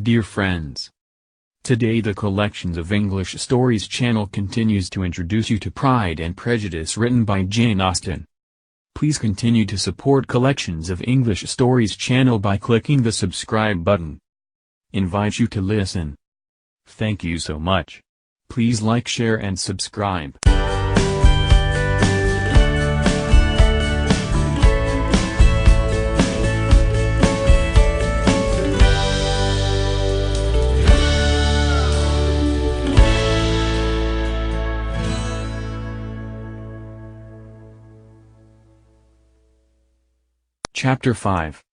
Dear friends, today the Collections of English Stories channel continues to introduce you to Pride and Prejudice written by Jane Austen. Please continue to support Collections of English Stories channel by clicking the subscribe button. Invite you to listen. Thank you so much. Please like, share and subscribe. Chapter 5.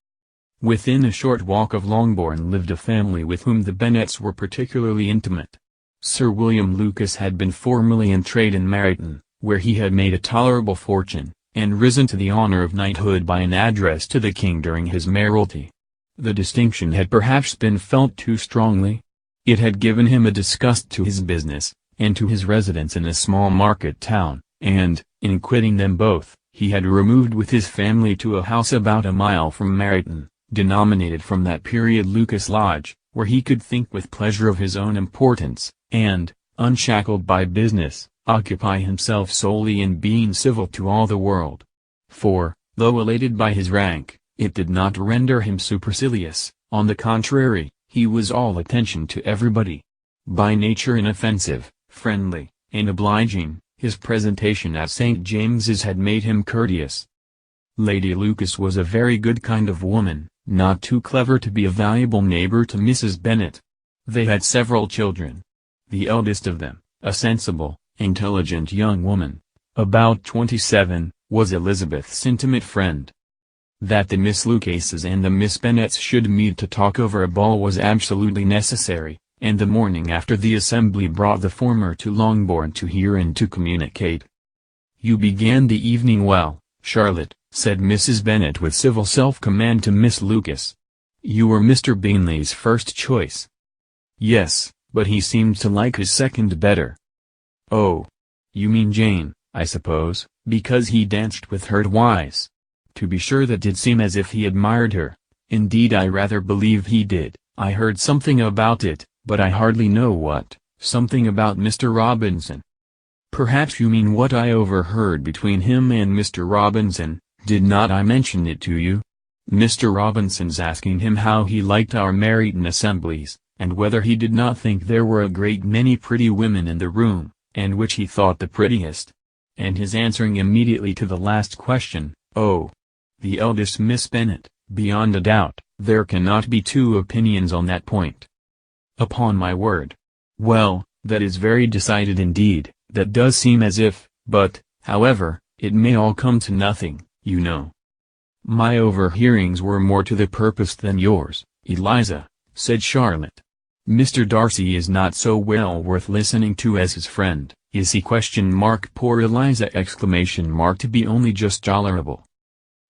Within a short walk of Longbourn lived a family with whom the Bennets were particularly intimate. Sir William Lucas had been formerly in trade in Meryton, where he had made a tolerable fortune, and risen to the honour of knighthood by an address to the king during his mayoralty. The distinction had perhaps been felt too strongly. It had given him a disgust to his business, and to his residence in a small market town, and, in quitting them both, he had removed with his family to a house about a mile from Meryton, denominated from that period Lucas Lodge, where he could think with pleasure of his own importance, and, unshackled by business, occupy himself solely in being civil to all the world. For, though elated by his rank, it did not render him supercilious; on the contrary, he was all attention to everybody. By nature inoffensive, friendly, and obliging, his presentation at St. James's had made him courteous. Lady Lucas was a very good kind of woman, not too clever to be a valuable neighbour to Mrs. Bennet. They had several children. The eldest of them, a sensible, intelligent young woman, about 27, was Elizabeth's intimate friend. That the Miss Lucases and the Miss Bennets should meet to talk over a ball was absolutely necessary, and the morning after the assembly brought the former to Longbourn to hear and to communicate. "You began the evening well, Charlotte," said Mrs. Bennet with civil self-command to Miss Lucas. "You were Mr. Bingley's first choice." "Yes, but he seemed to like his second better." "Oh. You mean Jane, I suppose, because he danced with her twice." "To be sure, that did seem as if he admired her. Indeed, I rather believe he did. I heard something about it, but I hardly know what, something about Mr. Robinson." "Perhaps you mean what I overheard between him and Mr. Robinson. Did not I mention it to you? Mr. Robinson's asking him how he liked our Meryton assemblies, and whether he did not think there were a great many pretty women in the room, and which he thought the prettiest. And his answering immediately to the last question, 'Oh, the eldest Miss Bennet, beyond a doubt, there cannot be two opinions on that point.'" "Upon my word. Well, that is very decided indeed. That does seem as if, but, however, it may all come to nothing, you know." "My overhearings were more to the purpose than yours, Eliza," said Charlotte. "Mr. Darcy is not so well worth listening to as his friend, is he? Poor Eliza! To be only just tolerable.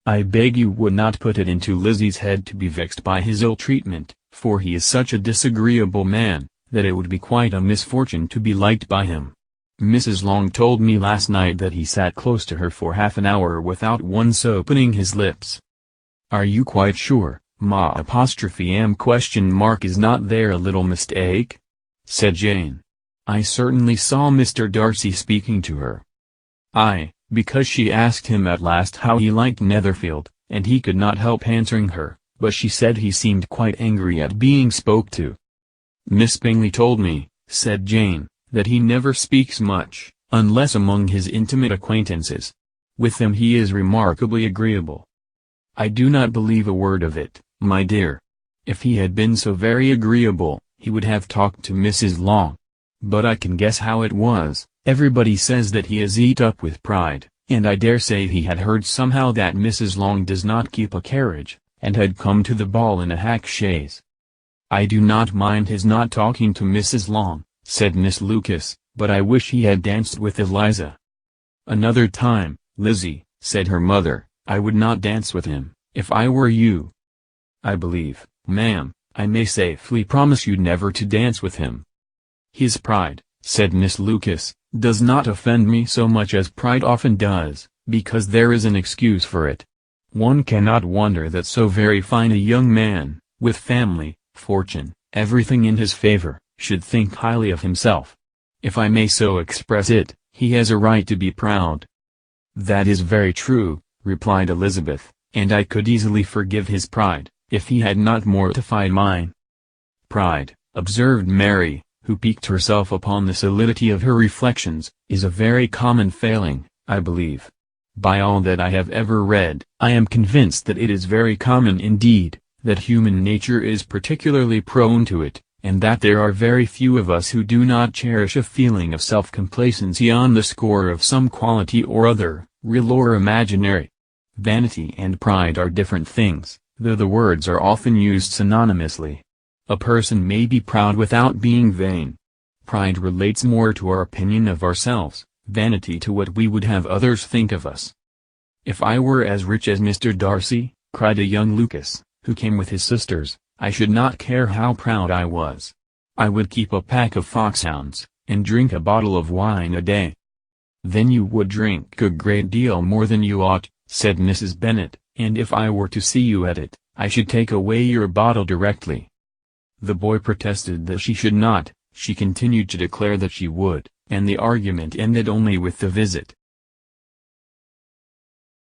I beg you would not put it into Lizzie's head to be vexed by his ill treatment, for he is such a disagreeable man, that it would be quite a misfortune to be liked by him. Mrs. Long told me last night that he sat close to her for half an hour without once opening his lips." "Are you quite sure, is not there a little mistake?" said Jane. "I certainly saw Mr. Darcy speaking to her." "Aye, because she asked him at last how he liked Netherfield, and he could not help answering her, but she said he seemed quite angry at being spoke to." "Miss Bingley told me," said Jane, "that he never speaks much, unless among his intimate acquaintances. With them he is remarkably agreeable." "I do not believe a word of it, my dear. If he had been so very agreeable, he would have talked to Mrs. Long. But I can guess how it was. Everybody says that he is eat up with pride, and I dare say he had heard somehow that Mrs. Long does not keep a carriage, and had come to the ball in a hack chaise." "I do not mind his not talking to Mrs. Long," said Miss Lucas, "but I wish he had danced with Eliza." "Another time, Lizzie," said her mother, "I would not dance with him, if I were you." "I believe, ma'am, I may safely promise you never to dance with him." "His pride," said Miss Lucas, "does not offend me so much as pride often does, because there is an excuse for it. One cannot wonder that so very fine a young man, with family, fortune, everything in his favor, should think highly of himself. If I may so express it, he has a right to be proud." "That is very true," replied Elizabeth, "and I could easily forgive his pride, if he had not mortified mine." "Pride," observed Mary, who piqued herself upon the solidity of her reflections, "is a very common failing, I believe. By all that I have ever read, I am convinced that it is very common indeed, that human nature is particularly prone to it, and that there are very few of us who do not cherish a feeling of self-complacency on the score of some quality or other, real or imaginary. Vanity and pride are different things, though the words are often used synonymously. A person may be proud without being vain. Pride relates more to our opinion of ourselves, vanity to what we would have others think of us." "If I were as rich as Mr. Darcy," cried a young Lucas, who came with his sisters, "I should not care how proud I was. I would keep a pack of foxhounds, and drink a bottle of wine a day." "Then you would drink a great deal more than you ought," said Mrs. Bennet, "and if I were to see you at it, I should take away your bottle directly." The boy protested that she should not, she continued to declare that she would, and the argument ended only with the visit.